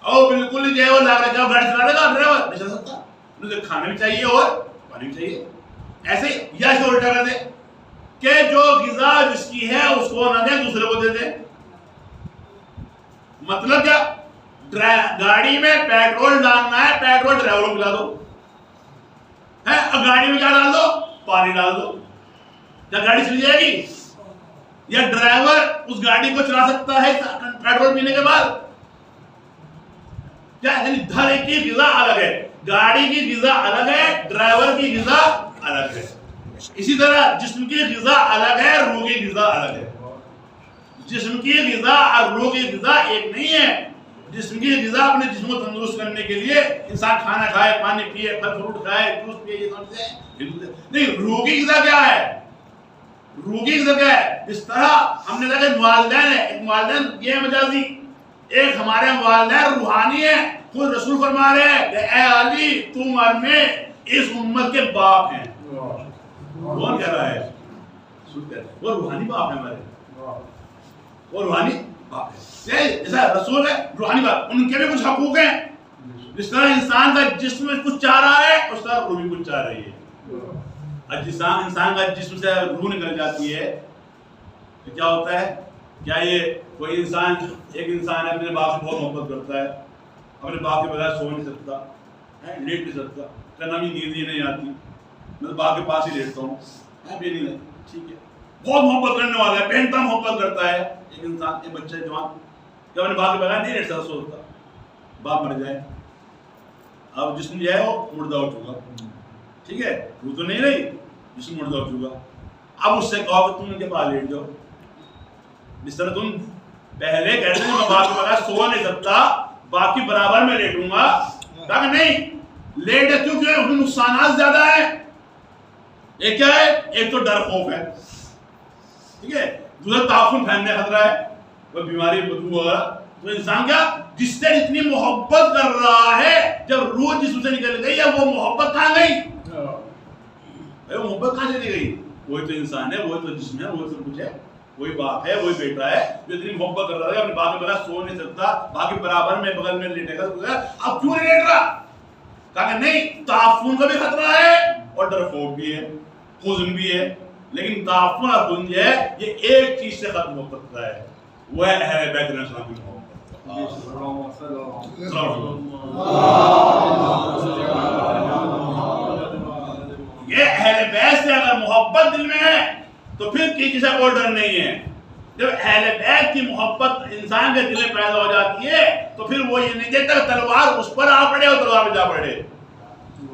اور بالکل ہی جو ہے وہ لا رکھا گاڑی چلا لے گا ڈرائیور نہیں چل سکتا. مجھے کھانا بھی چاہیے اور پانی بھی چاہیے. ایسے یا اس کو الٹا کر دے کہ جو غذا جس کی ہے اس کو نہ دیں دوسرے کو دے دیں. مطلب کیا؟ گاڑی میں پیٹرول ڈالنا ہے، پیٹرول ڈرائیور کو پلا دو ہے، اور گاڑی میں کیا ڈال دو؟ پانی ڈال دو. کیا گاڑی چل جائے گی؟ یا ڈرائیور اس گاڑی کو چلا سکتا ہے پیٹرول پینے کے بعد؟ کیا یعنی ہر ایک کی غذا الگ ہے. گاڑی کی غذا الگ ہے، ڈرائیور کی غذا الگ ہے. اسی طرح جسم کی غذا الگ ہے، روح کی غذا الگ ہے. جسم کی غذا اور روح کی غذا ایک نہیں ہے. جسم کی غذا اپنے جسم کو تندرست کرنے کے لیے انسان کھانا کھائے، پانی پیے، پھل فروٹ کھائے، جوس پیے، یہ سمجھتے ہیں. نہیں، روح کی غذا کیا ہے؟ روح کی غذا کیا ہے؟ جس طرح ہم نے کہا کہ والدین ہے، ایک والدین یہ ہے مجازی، ایک ہمارے والدین روحانی ہے. خود رسول فرما رہے ہیں کہ اے علی تم اور میں اس امت کے باپ ہیں. کون کہہ رہا ہے؟ وہ روحانی باپ ہے ہمارے، وہ روحانی باپ ہے. جیسا رسول ہے روحانی باپ، ان کے بھی کچھ حقوق ہیں. جس طرح انسان کا جسم میں کچھ چاہ رہا ہے اس طرح روح بھی کچھ چاہ رہی ہے. انسان کا جسم سے روح نکل جاتی ہے تو کیا ہوتا ہے؟ کیا یہ کوئی انسان، ایک انسان اپنے باپ سے بہت محبت کرتا ہے، اپنے باپ کے بغیر سو نہیں سکتا، لیٹ نہیں سکتا، کہنا بھی نیند ہی نہیں آتی، میں باپ کے پاس ہی لیٹتا ہوں، یہ نہیں، ٹھیک ہے، بہت محبت کرنے والا ہے، بے انتہا محبت کرتا ہے ایک انسان، ایک بچہ جوان جب اپنے باپ کے بغیر نہیں لیٹ سکتا، سوتا، باپ مر جائے، اب جسم جو ہے وہ مردہ ہو چکا، ٹھیک ہے، وہ تو نہیں رہی، جسم مردہ ہو چکا. اب اس سے کہو کہ تم ان کے پاس لیٹ جاؤ. جس طرح تم پہلے کہتے ہیں میں باپ کے بغیر سو نہیں سکتا، باپ کی برابر میں لیٹوں گا، کہا کہ نہیں لیٹ ہے کیونکہ اس میں نقصانات زیادہ ہیں. ایک کیا ہے؟ ایک تو ڈر خوف ہے، ٹھیک ہے، دوسرا تعفن پھیلنے خطرہ ہے، کوئی بیماری بدبو وغیرہ. تو انسان کیا جس سے اتنی محبت کر رہا ہے، جب روح جسم سے نکل گئی ہے وہ محبت کہاں گئی؟ وہ محبت کہاں چلی گئی؟ وہی تو انسان ہے، وہی تو جسم ہے، وہی سب کچھ ہے، وہی باپ ہے، وہی بیٹا ہے جو اتنی محبت کر رہا ہے، اپنے باپ کے بغیر سو نہیں سکتا، باقی برابر میں بغل میں لیٹے گا. اب کیوں نہیں لیٹ رہا؟ کہا کہ نہیں تعفن کا بھی خطرہ ہے اور ڈر خوف بھی ہے، حزن بھی ہے، لیکن تعفن اور حزن جو ہے یہ ایک چیز سے ختم ہو سکتا ہے، وہ ہے اہل بیت علیہ السلام کی محبت. یہ اہل بیت سے اگر محبت دل میں ہے تو پھر کسی سے کوئی ڈر نہیں ہے. جب اہل بیت کی محبت انسان کے دل میں پیدا ہو جاتی ہے تو پھر وہ یہ نہیں دیتا کہ تلوار اس پر آ پڑے اور تلوار پہ جا پڑے.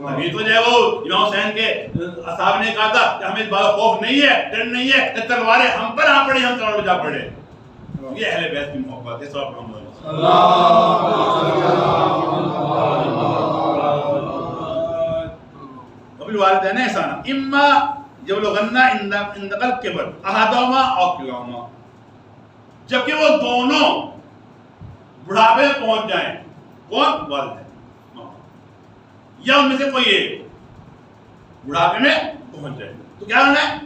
ابھی تو جو ہے وہ امام حسین کے اصحاب نے کہا تھا کہ ہمیں اس بات کا خوف نہیں ہے، ڈر نہیں ہے کہ تلواریں ہم پر آ پڑے، ہم تلوار پہ جا پڑے. یہ اہل بیت کی محبت ہے. سب ہم الوالدین احسانا اما یبلغن عندک الکبر احدہما او کلاہما، جبکہ وہ دونوں بڑھاپے میں پہنچ جائیں. کون؟ والدین، یا ان میں سے کوئی ایک بڑھاپے میں پہنچ جائے تو کیا کرنا ہے؟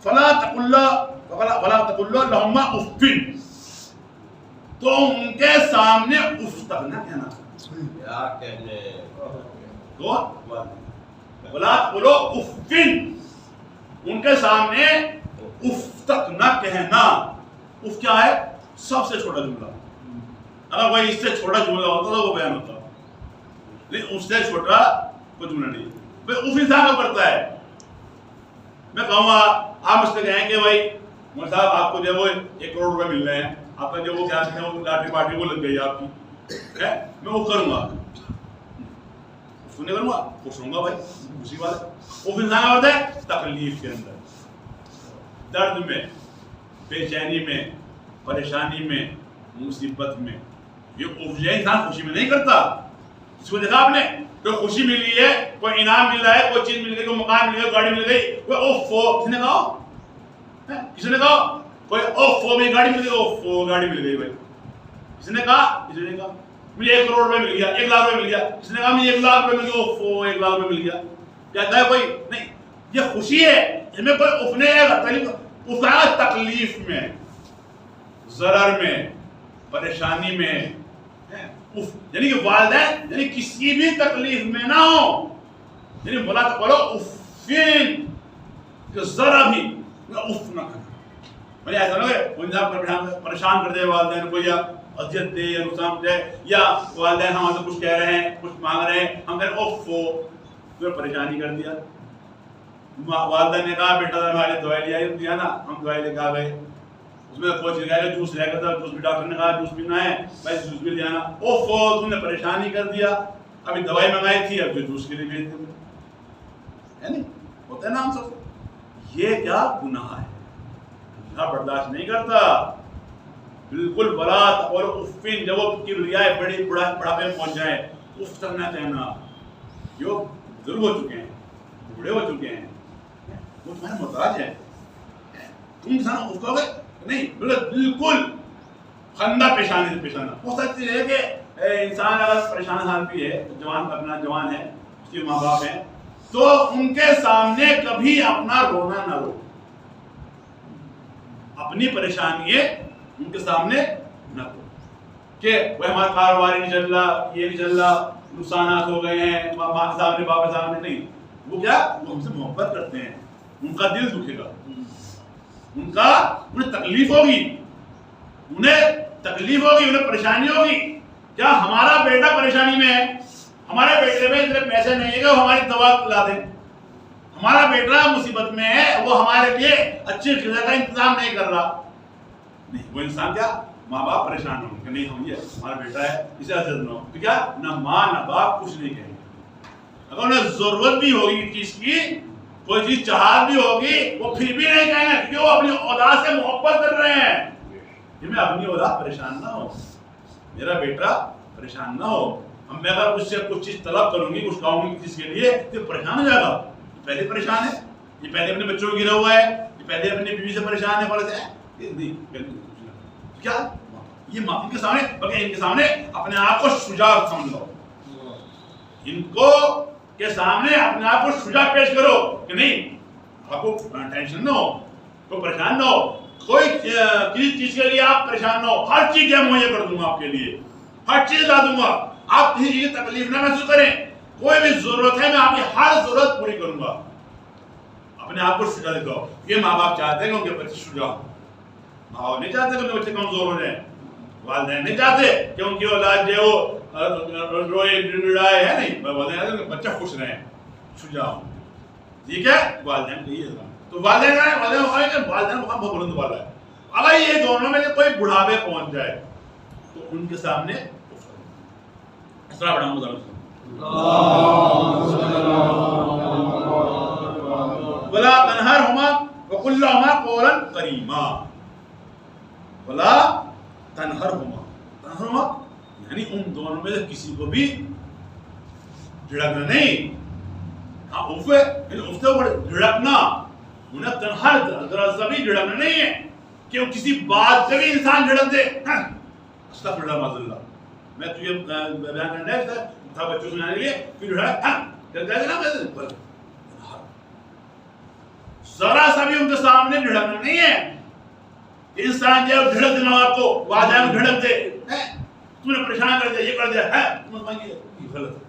فلا تقل لہما اف، تو ان کے سامنے اف تک نہ کہنا. کیا کہنے؟ ولا تقولوا اف، ان کے سامنے اف تک نہ کہنا. اف کیا ہے؟ سب سے چھوٹا جملہ. اگر کوئی اس سے چھوٹا جملہ ہوتا تو وہ بیان ہوتا، لیکن اس سے چھوٹا کوئی جملہ نہیں. بھائی اف انسان کو کرتا ہے. میں کہوں گا آپ اس سے کہیں کہ بھائی مول صاحب آپ کو جو وہ 1 کروڑ روپے مل رہے ہیں، آپ کا جو وہ کیا کہتے ہیں وہ لاٹری پارٹی وہ لگ گئی آپ کی، میں وہ کروں گا، اس کو نہیں کروں گا، خوش ہوں گا بھائی، اسی بات ہے. وہ انسان کا ہوتا ہے تکلیف کے اندر، درد میں، بے چینی میں، پریشانی میں، مصیبت میں. یہ افجائے انسان خوشی میں نہیں کرتا. اس کو دیکھا آپ نے کوئی خوشی ملی ہے، کوئی انعام مل رہا ہے، کوئی چیز مل گئی، کوئی مکان مل گیا، گاڑی مل گئی، کوئی اوفو، کس نے کہا؟ کسی نے کہا کوئی اوفو میں گاڑی مل گئی، اوفو گاڑی مل گئی بھائی. کسی نے کہا مجھے 1 کروڑ روپے مل گیا، 1 لاکھ روپے مل گیا. کسی نے کہا مجھے 1 لاکھ روپے مل گیا، اوفو 1 لاکھ روپے مل گیا. کہتا ہے کوئی نہیں، یہ خوشی ہے، اس میں کوئی افنے ہے تکلیف میں، ضرر میں، پریشانی میں. یعنی کہ والدین یعنی کسی بھی تکلیف میں نہ ہو، یعنی بولا تو بولو افین، کہ ذرا بھی اف نہ کرنا. مجھے ایسا نہ کہ وہ انسان پریشان کر دے والدین کو، یا اذیت دے یا نقصان دے، یا والدین ہم سے کچھ کہہ رہے ہیں، کچھ مانگ رہے ہیں، ہم کہہ رہے ہیں اوف، تو پریشانی کر دیا. والدین نے کہا بیٹا ہمارے دوائی لے آئی، دیا نا، ہم دوائی لے کے آ گئے، اس میں کوئی چیز ہے جوس رہ گیا تھا، جوس بھی ڈاکٹر نے کہا جوس پینا ہے، بھائی جوس بھی لے آنا. اوف، تم نے پریشانی کر دیا، ابھی دوائی منگائی تھی، اب جو جوس کے لیے بھیج دیں. ہوتا ہے نا ہم سب، یہ کیا گناہ ہے، گناہ برداشت نہیں کرتا بالکل. ولا تقولوا اف، جب وہ کی رعایا بڑی بڑھاپے میں پہنچ جائے اف تک نہ کہنا. جو بزرگ ہو چکے ہیں، بوڑھے ہو چکے ہیں، وہ تمہارے محتاج ہیں، تم انسان اف کہو گے نہیں. بالکل خندہ پیشانی سے پیش آنا. ہو سکتی ہے کہ انسان اگر پریشان حال بھی ہے، جوان اپنا جوان ہے، اس کے ماں باپ ہیں، تو ان کے سامنے کبھی اپنا رونا نہ رو. اپنی پریشانی ان کے سامنے نہ رو کہ وہ ہمارا کاروبار نہیں چل رہا، یہ نہیں چل رہا، نقصانات ہو گئے ہیں، ماں کے سامنے باپ کے سامنے نہیں. وہ کیا، وہ ہم سے محبت کرتے ہیں، ان کا دل دکھے گا، انہیں تکلیف ہوگی، انہیں پریشانی ہوگی. کیا ہمارا بیٹا پریشانی میں ہے، ہمارے بیٹے میں اتنے پیسے نہیں ہے کہ وہ ہماری دوا لا دیں، ہمارا بیٹا مصیبت میں ہے، وہ ہمارے لیے اچھی غذا کا انتظام نہیں کر رہا. نہیں، وہ انسان کیا، ماں باپ پریشان ہوں کہ نہیں ہم یہ ہمارا بیٹا ہے اسے عزت نہ ہو، تو کیا نہ ماں نہ باپ کچھ نہیں کہیں گے. اگر انہیں ضرورت بھی ہوگی چیز کی، کوئی چیز چاہت بھی ہوگی، وہ پھر بھی نہیں کہیں گے کیونکہ وہ اپنی اولاد سے محبت کر رہے ہیں کہ میں اپنی اولاد پریشان نہ ہو، میرا بیٹا پریشان نہ ہو. ہم میں اگر اس سے کچھ چیز طلب کروں گی، کچھ کہوں گی چیز کے لیے، تو پریشان ہو جائے گا. پہلے پریشان ہے، یہ پہلے اپنے بچوں کو گرا ہوا ہے، یہ پہلے اپنی بیوی سے پریشان ہے، پڑے سے کیا یہ ان کے سامنے، بلکہ ان کے سامنے اپنے آپ کو شجاع سمجھ لو، ان کو کے سامنے اپنے آپ کو شجاع پیش کرو کہ نہیں آپ کو ٹینشن نہ ہو، کوئی پریشان نہ ہو، کوئی کسی چیز کے لیے آپ پریشان نہ ہو، ہر چیز میں مہیا کر دوں گا آپ کے لیے، ہر چیز لا دوں گا، آپ کسی چیز کی تکلیف نہ محسوس کریں، کوئی بھی ضرورت ہے میں آپ کی ہر ضرورت پوری کروں گا. اپنے آپ کو شجاع دکھاؤ. یہ ماں باپ چاہتے ہیں کہ ان کے بچے شجاع ہوں. ماں باپ نہیں چاہتے کہ ان کے بچے کمزور ہو جائیں، والدین نہیں چاہتے کہ ان کی اولاد جو روئے ڈڑائے ہے، نہیں، والدین چاہتے ہیں کہ بچہ خوش رہے، شجاع ہوں. ٹھیک ہے، والدین کو یہ تو والدین مقام بہت بلند والا ہے. اگر یہ دونوں میں سے کوئی بڑھاپے پہنچ جائے تو ان کے سامنے اس طرح بڑھاؤں گا ولا تنہرہما وقل لہما قولا کریما. ولا تنہرہما یعنی ان دونوں میں سے کسی کو بھی جھڑکنا نہیں. ہاں اف سے جھڑکنا، انہیں تنہر ذرا بھی جھڑکنا نہیں ہے کہ وہ کسی بات سے بھی انسان جھڑک دے. استغفر اللہ معاذ اللہ. میں تجھے بیان کرنا تھا بچوں سنانے کے لیے، پھر جھڑک ذرا سا بھی ان کے سامنے جھڑکنا نہیں ہے. انسان جو جھڑک دینا آپ کو، والدین کو جھڑک دے، تم نے پریشان کر دیا، یہ کر دیا ہے، یہ غلط ہے.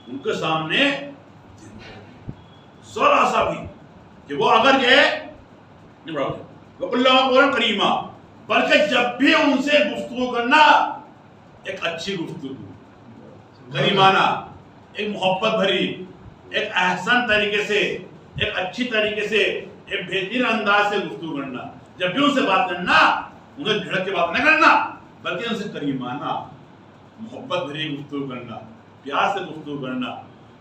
ان کے سامنے ذرا سا بھی کہ وہ اگر یہ اللہ قرآن کریمہ، بلکہ جب بھی ان سے گفتگو کرنا ایک اچھی گفتگو، کریمانہ، ایک محبت بھری، ایک احسن طریقے سے، ایک اچھی طریقے سے، ایک بہترین انداز سے گفتگو کرنا. جب بھی ان سے بات کرنا انہیں جھڑک کے بات نہ کرنا، بلکہ ان سے کریمانہ محبت بھری گفتگو کرنا، پیار سے گفتگو کرنا،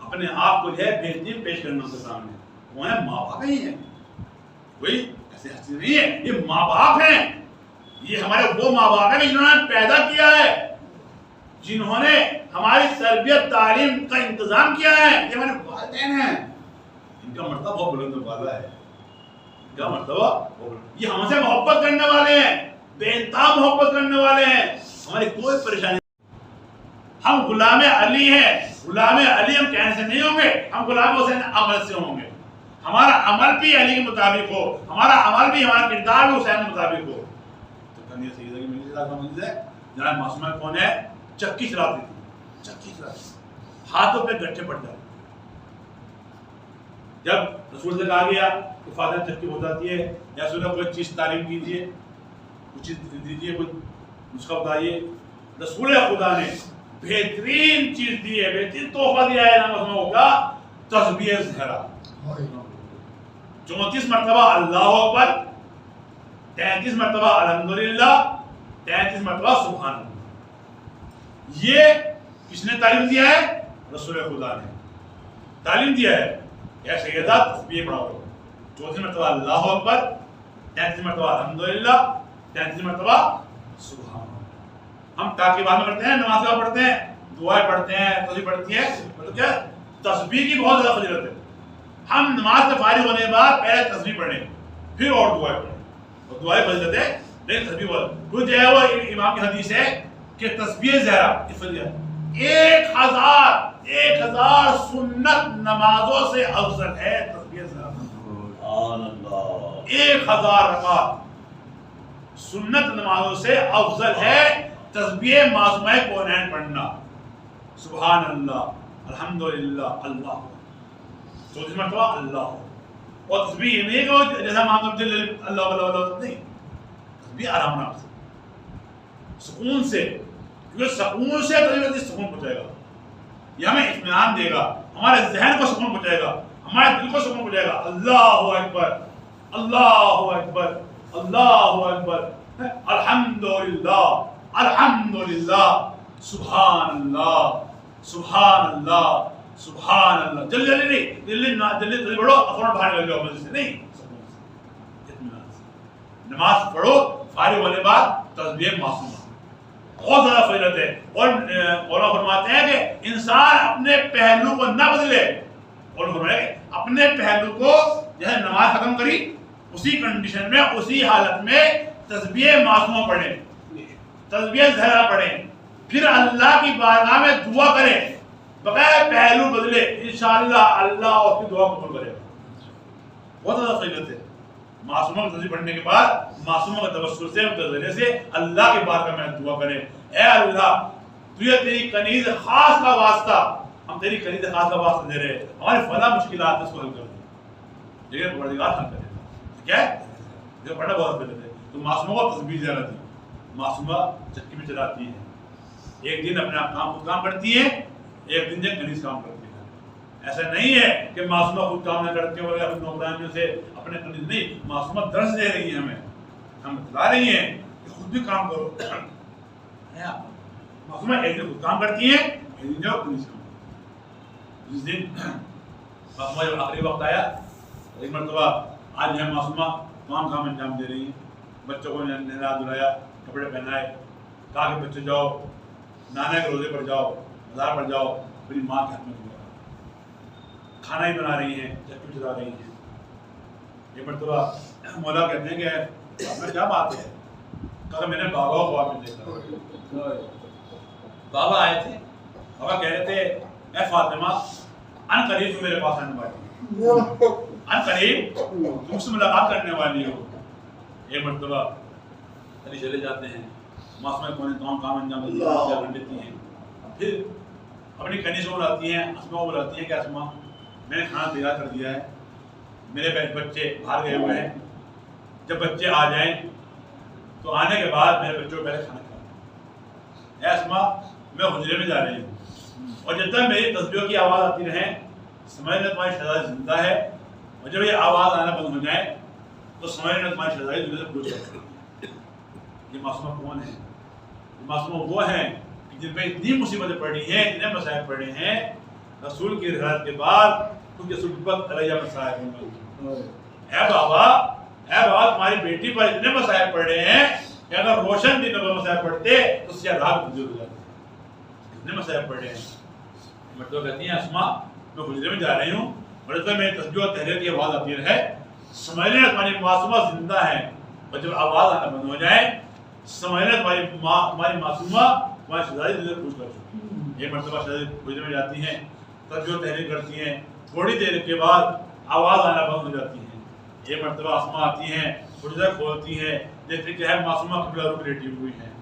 اپنے آپ کو جو ہے بہترین پیش کرنا ان کے سامنے. وہ ہیں ماں باپ ہی ہیں، کوئی ایسے ہستی نہیں ہے، یہ ماں باپ ہیں. یہ ہمارے وہ ماں باپ ہیں جنہوں نے پیدا کیا ہے، جنہوں نے ہماری تربیت تعلیم کا انتظام کیا ہے. یہ ہمارے والدین ہیں، ان کا مرتبہ بہت بلند والا ہے، ان کا مرتبہ یہ ہم سے محبت کرنے والے ہیں، بے انتہا محبت کرنے والے ہیں. ہماری کوئی پریشانی، ہم غلام علی ہیں، غلام علی ہم کہنے سے نہیں ہوں گے، ہم غلام حسین عمل سے ہوں گے. ہمارا عمل بھی علی کے مطابق ہو، ہمارا عمل بھی، ہمارا کردار بھی حسین کے مطابق ہو. تو کنیا سیدہ کی منزل ہے جناب معصومہ کون ہے؟ چکی چلاتی تھی، چکی چلاتی تھی، ہاتھوں پہ گٹھے پڑ جاتے. جب رسول سے کہا گیا کہ فاطمہ چکی ہو جاتی ہے، یا رسول اللہ کوئی چیز تعلیم کیجیے، کچھ چیز دیجیے، کوئی نسخہ بتائیے. رسول خدا نے بہترین چیز دی ہے، بہترین تحفہ دیا ہے نام ہوگا تسبیح زہرا. 34 مرتبہ اللہ اکبر، 33 مرتبہ الحمدللہ، 33 مرتبہ سبحان اللہ. یہ کس نے تعلیم دیا ہے؟ رسول خدا نے تعلیم دیا ہے. اے سیدہ تسبیح پڑھو 34 مرتبہ اللہ اکبر 33 مرتبہ الحمدللہ 33 مرتبہ سبحان اللہ. ہم تاکیبات میں کرتے ہیں, نماز کا پڑھتے ہیں, دعائیں پڑھتے ہیں, تسبیح پڑھتی ہیں, مطلب کیا تسبیح کی بہت زیادہ فضیلت ہے. ہم نماز سے فارغ ہونے کے بعد پہلے تسبیح پڑھیں پھر اور دعائیں پڑھیں, اور دعائیں فضیلت ہے لیکن تسبیح بول کچھ جو ہے وہ امام کی حدیث ہے کہ تسبیح زہرا کی فضیلت 1000 سنت نمازوں سے افضل ہے تسبیح زہرا. سبحان اللہ. 1000 رکعت سنت نمازوں سے افضل ہے تسبیح معصومہ کونین پڑھنا. سبحان اللہ الحمدللہ اللہ 34 مرتبہ اللہ. اور تسبیح یہ نہیں کہ جیسا ہم اللہ اللہ نہیں, تسبیح آرام آرام سے سکون سے, کیونکہ سکون سے تسبیح سکون پہنچائے گا, یہ ہمیں اطمینان دے گا, ہمارے ذہن کو سکون پہنچائے گا, ہمارے دل کو سکون پہنچائے گا. اللہ اکبر اللہ اکبر اللہ اکبر الحمدللہ الحمدللہ سبحان اللہ سبحان اللہ سبحان اللہ. جلدی جلدی جلدی جلدی پڑھو, فوراً باہر لگ جاؤ مسجد سے, نہیں اطمینان سے نماز پڑھو. فارغ ہونے بعد تسبیح معصومہ بہت زیادہ فضیلت ہے. اور علماء فرماتے ہیں کہ انسان اپنے پہلو کو نہ بدلے, اور اپنے پہلو کو جیسے نماز ختم کری اسی کنڈیشن میں اسی حالت میں تسبیح معصومہ پڑھیں, تسبیح زہرا پڑھیں, پھر اللہ کی بارگاہ میں دعا کریں بغیر پہلو بدلے. انشاءاللہ اللہ اور کی دعا قبول کرے گا. بہت زیادہ فضیلت ہے. معصومہ کی تسبیح پڑھنے کے بعد معصومہ کے توسل سے ذریعے سے اللہ کی بارگاہ میں دعا کریں, اے اللہ تجھے تیری کنیز خاص کا واسطہ, ہم تیری کنیز خاص کا واسطہ دے رہے, ہماری فلاں مشکلات اس کو حل کر دیں, لیکن پروردگار حل کرے گا. ٹھیک ہے, یہ پڑھنا بہت فضیلت ہے. تو معصومہ کو تسبیح زیادہ دی, معصومہ چکی میں چلاتی ہے, ایک دن اپنے کام خود کام کرتی ہے, ایک دن جب کنیز کام کرتی ہے. ایسا نہیں ہے کہ معصومہ خود کام نہ کرتے ہو اپنے نوکرانیوں سے اپنے کنیز, نہیں, معصومہ درس دے رہی ہے ہمیں, ہم بتا رہی ہیں کہ خود بھی کام کرو. معصومہ ایک دن خود کام کرتی ہے, ایک دن جو کنیز کام کرتی ہے. جس دن معصومہ جب آخری وقت آیا, ایک مرتبہ آج ہے معصومہ تمام کام انجام دے رہی ہیں, بچوں کو نہلا دھلایا, کپڑے پہنائے, کہا کہ بچے جاؤ نانا کے روزے پر جاؤ, بازار پر جاؤ, اپنی ماں کے ہاتھ میں دیا, کھانا ہی بنا رہی ہیں, چکی چلا رہی ہیں. ایک مرتبہ مولا کہتے ہیں کہ میں کیا بات ہے, کہا میں نے بابا کو خواب میں دیکھا. بابا آئے تھے, بابا کہہ رہے تھے اے فاطمہ ان قریب تم میرے پاس آنے والی ہو, ان قریب تم سے ملاقات کرنے والی ہو. ایک مرتبہ علی چلے جاتے ہیں, معصومہ کون تمام کام انجام دیتی ہیں, پھر اپنی کنیز کو بلاتی ہیں, اسما کو بلاتی ہیں کہ اسما میں نے کھانا تیار کر دیا ہے, میرے بچے باہر گئے ہوئے ہیں, جب بچے آ جائیں تو آنے کے بعد میرے بچوں کو پہلے کھانا کھلاؤ. اے اسما میں حجرے میں جا رہی ہوں, اور جب تک میری تسبیحوں کی آواز آتی رہے سمجھ لیں تمہاری شہزادی زندہ ہے, اور جب یہ آواز آنا بند ہو جائے تو سمجھ لیں تمہاری شہزادی دنیا سے پوچھ سکتی ہے. یہ معصومہ کون ہے؟ یہ معصومہ وہ ہیں جن پہ اتنی مصیبتیں پڑی ہیں, اتنے مسائل پڑے ہیں, رسول کی رسالت کے بعد ان کے سلطت علیہ مسائل ہیں. اے بابا تمہاری بیٹی پر اتنے مسائل پڑے ہیں کہ اگر روشن دن پر مسائل پڑھتے تو سیاہ رات گزر ہو جاتے. اتنے مسائل پڑے ہیں. مطلب کہتی ہیں اسما میں حجرے میں جا رہی ہوں, اور جب میری تسبیح اور تحریر کی آواز آتی رہے سمجھ لیں تمہاری معصومہ زندہ ہے, اور جب آواز آنا بند ہو جائے سمجھ لیں تمہاری معصومہ تمہاری شہزادی دل سے پوچھ کر چکی. ایک مرتبہ شہزادی حجرے میں جاتی ہیں, تسبیح و تحریر کرتی ہیں, تھوڑی دیر کے بعد آواز آنا بند ہو جاتی ہے. ایک مرتبہ اسما آتی ہیں, حجرہ کھولتی ہیں, دیکھتے کہ ہے معصومہ قبلہ رخ لیٹی ہوئی ہیں,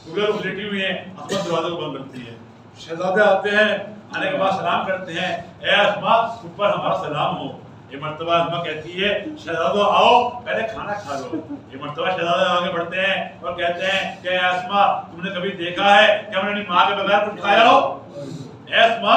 قبلہ رخ لیٹی ہوئی ہیں. اسما دروازہ کو بند کرتی ہے, شہزادے آتے ہیں, آنے کے بعد سلام کرتے ہیں, اے اسما اوپر ہمارا سلام ہو. ایک مرتبہ اسما کہتی ہے شہزادو آؤ پہلے کھانا کھا لو. ایک مرتبہ شہزادے آگے بڑھتے ہیں اور کہتے ہیں کہ اے اسما تم نے کبھی دیکھا ہے کہ ہم نے اپنی ماں کے بغیر کچھ کھایا ہو؟ اے اسما